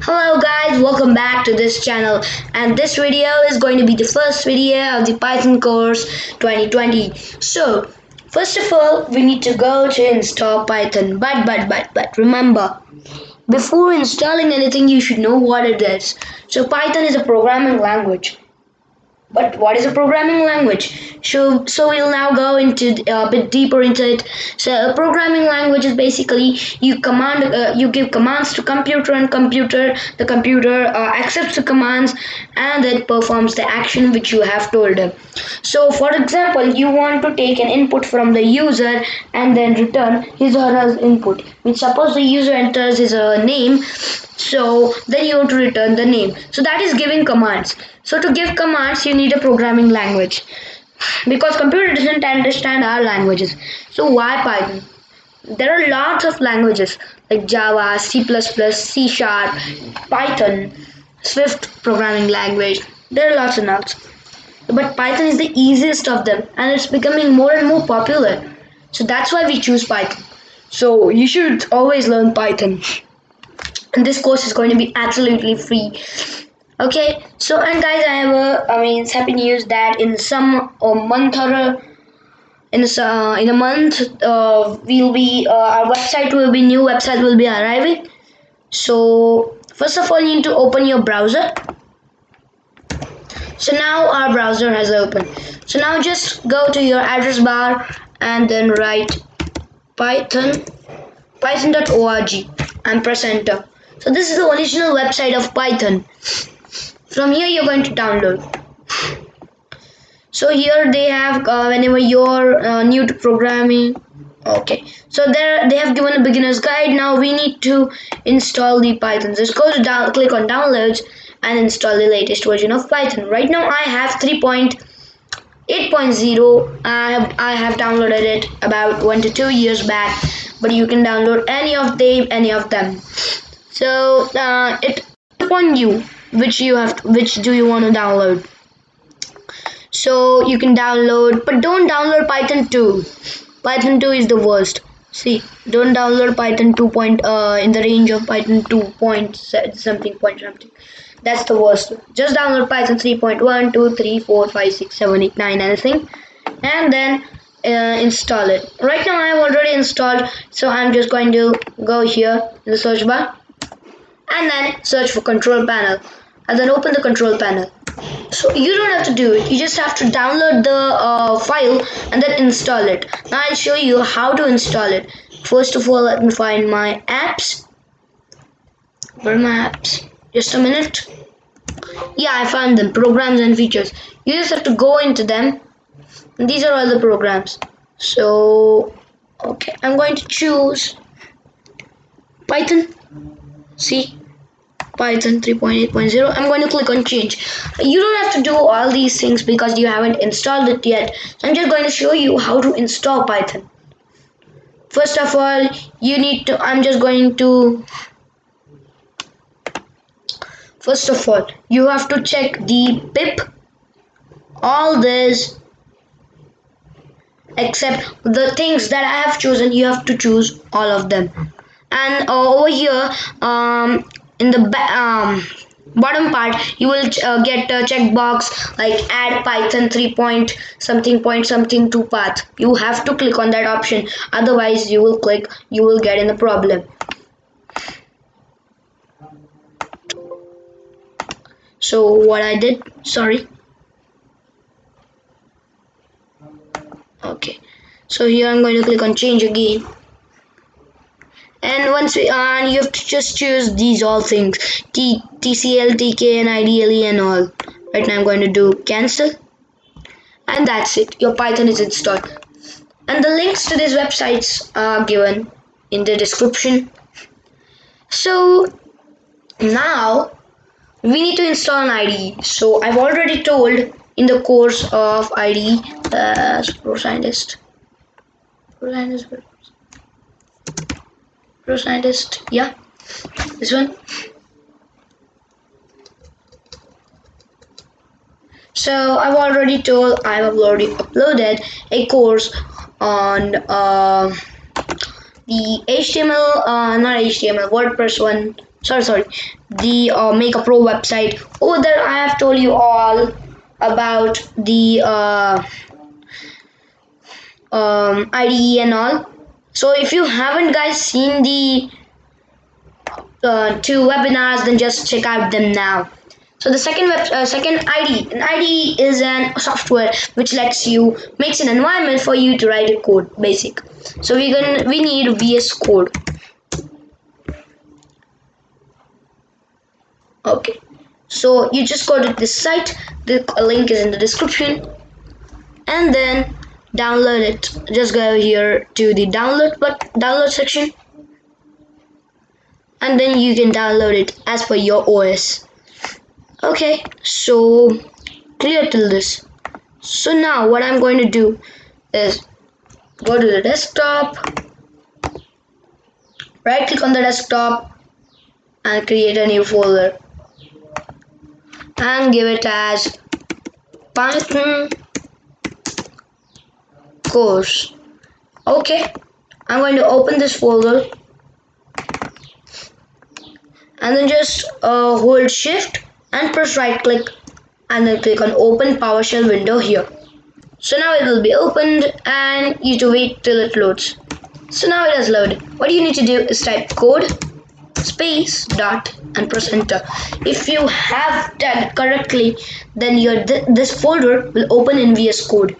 Hello guys, welcome back to this channel, and this video is going to be the first video of the Python course 2020. So first of all we need to go to install Python, but remember, before installing anything you should know what it is. So Python is a programming language. But what is a programming language? So we'll now go into a bit deeper into it. So a programming language is basically you give commands to computer, and the computer accepts the commands and then performs the action which you have told them. So for example, you want to take an input from the user and then return his or her input. Which suppose the user enters his name, so then you have to return the name. So that is giving commands. So to give commands you need a programming language, because computer doesn't understand our languages. So why Python? There are lots of languages like Java, C++, C Sharp, Python, Swift programming language. There are lots and lots. But Python is the easiest of them, and it's becoming more and more popular. So that's why we choose Python. So you should always learn Python. And this course is going to be absolutely free. Okay, so and guys, it's happy news that in some month or in a month we'll be our new website will be arriving. So first of all you need to open your browser. So now our browser has opened. So now just go to your address bar and then write python.org and press enter. So this is the original website of Python. From here you're going to download. So here they have whenever you're new to programming. Okay, so there they have given a beginner's guide. Now we need to install the Python. Just go to click on downloads and install the latest version of Python. Right now I have 3.8.0. I have downloaded it about 1 to 2 years back, but you can download any of them. So it upon you which do you want to download. So you can download, but don't download Python 2. Python 2 is the worst. See, don't download Python 2 in the range of Python 2 point something. That's the worst. Just download Python 3.1, 2, 3, 4, 5, 6, 7, 8, 9, anything, and then install it. Right now I have already installed, so I'm just going to go here in the search bar and then search for control panel, and then open the control panel. So you don't have to do it, you just have to download the file and then install it. Now I'll show you how to install it. First of all, let me find my apps. Where are my apps? Just a minute. Yeah, I found them. Programs and features. You just have to go into them. And these are all the programs. So okay, I'm going to choose Python. See, Python 3.8.0. I'm going to click on change. You don't have to do all these things because you haven't installed it yet. So I'm just going to show you how to install Python. First of all, you have to check the pip, all this, except the things that I have chosen. You have to choose all of them. And over here in the bottom part you will get a checkbox like add Python 3 point something to path. You have to click on that option, otherwise you will get in a problem. So what I did, sorry. Okay, so here I'm going to click on change again. And once you have to just choose these all things, TCL, TK, and IDLE and all. Right now I'm going to do cancel, and that's it. Your Python is installed. And the links to these websites are given in the description. So now we need to install an IDE. So I've already told in the course of IDE, Pro Scientist, yeah, this one. So I've already uploaded a course on the HTML, not HTML, WordPress one, sorry, the Make a Pro website. Over there I have told you all about the IDE and all. So if you haven't guys seen the two webinars, then just check out them now. So the second IDE, an IDE is an software which lets you makes an environment for you to write a code, basic. So we need VS Code. Okay, so you just go to this site. The link is in the description, and then download it. Just go here to the download section, and then you can download it as per your OS. Okay, so clear till this. So now what I'm going to do is go to the desktop, right click on the desktop and create a new folder and give it as Python course. Okay, I'm going to open this folder and then just hold shift and press right click and then click on open PowerShell window here. So now it will be opened and you have to wait till it loads. So now it has loaded. What you need to do is type code space dot and press enter. If you have done it correctly, then this folder will open in VS Code.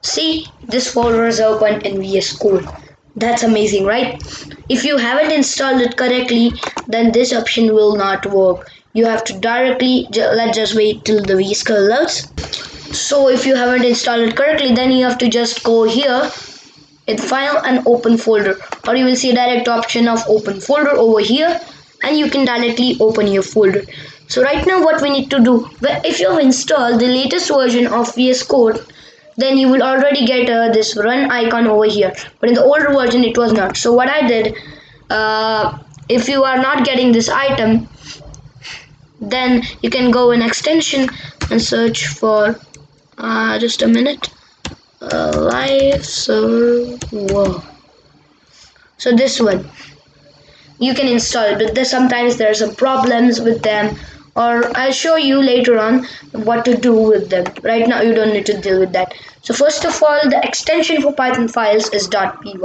See, this folder is open in VS Code. That's amazing, right? If you haven't installed it correctly, then this option will not work. You have to directly let's just wait till the VS Code loads. So if you haven't installed it correctly, then you have to just go here in file and open folder, or you will see a direct option of open folder over here and you can directly open your folder. So right now what we need to do, if you have installed the latest version of VS Code, then you will already get this run icon over here, but in the older version it was not. So what I did, if you are not getting this item, then you can go in extension and search for just a minute, live server. So this one you can install it, but sometimes there are some problems with them, or I'll show you later on what to do with them. Right now you don't need to deal with that. So first of all, the extension for Python files is .py.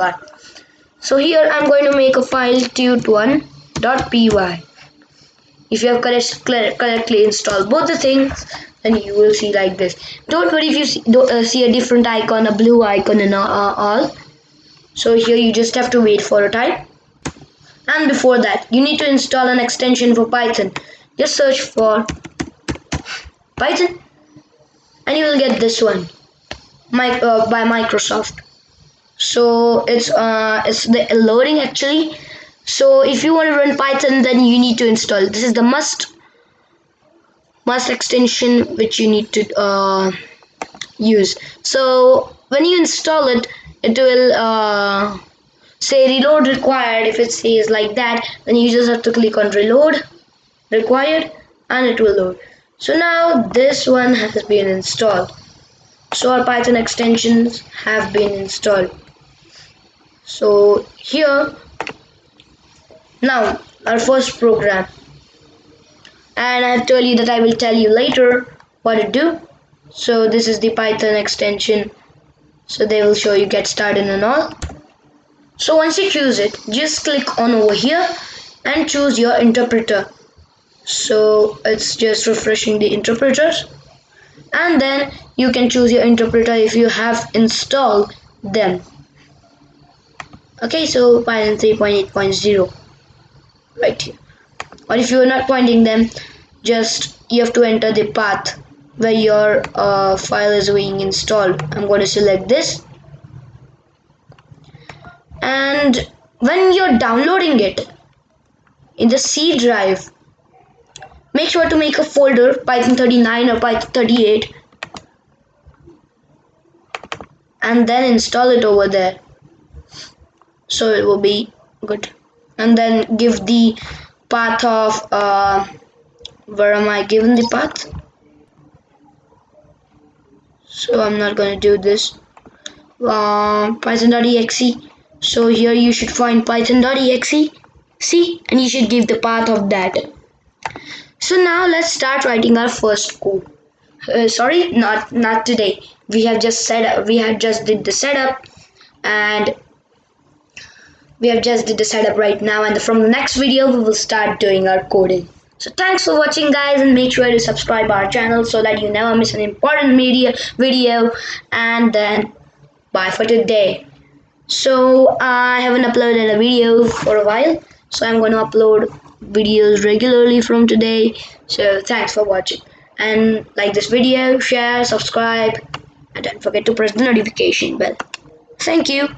So here I'm going to make a file tut1.py. If you have correctly installed both the things, then you will see like this. Don't worry if you see a different icon, a blue icon and all. So here you just have to wait for a time. And before that, you need to install an extension for Python. Just search for Python and you will get this one by Microsoft. So it's the loading actually. So if you want to run Python, then you need to install. This is the must extension which you need to use. So when you install it, it will say reload required. If it says like that, then you just have to click on reload required and it will load. So now this one has been installed. So our Python extensions have been installed. So here now our first program, and I have told you that I will tell you later what to do. So this is the Python extension, so they will show you get started and all. So once you choose it, just click on over here and choose your interpreter. So it's just refreshing the interpreters, and then you can choose your interpreter if you have installed them. Okay, so Python 3.8.0 right here. Or if you are not pointing them, just you have to enter the path where your file is being installed. I'm going to select this, and when you're downloading it in the C drive, make sure to make a folder Python 39 or Python 38 and then install it over there, so it will be good. And then give the path of where am I given the path? So I'm not going to do this. Python.exe. So here you should find python.exe See, and you should give the path of that. So now let's start writing our first code. Sorry, not today. We have just did the setup, and we have just did the setup right now, and from the next video we will start doing our coding. So thanks for watching, guys, and make sure to subscribe our channel so that you never miss an important media video. And then bye for today. So I haven't uploaded a video for a while, so I'm going to upload videos regularly from today. So thanks for watching, and like this video, share, subscribe, and don't forget to press the notification bell. Thank you.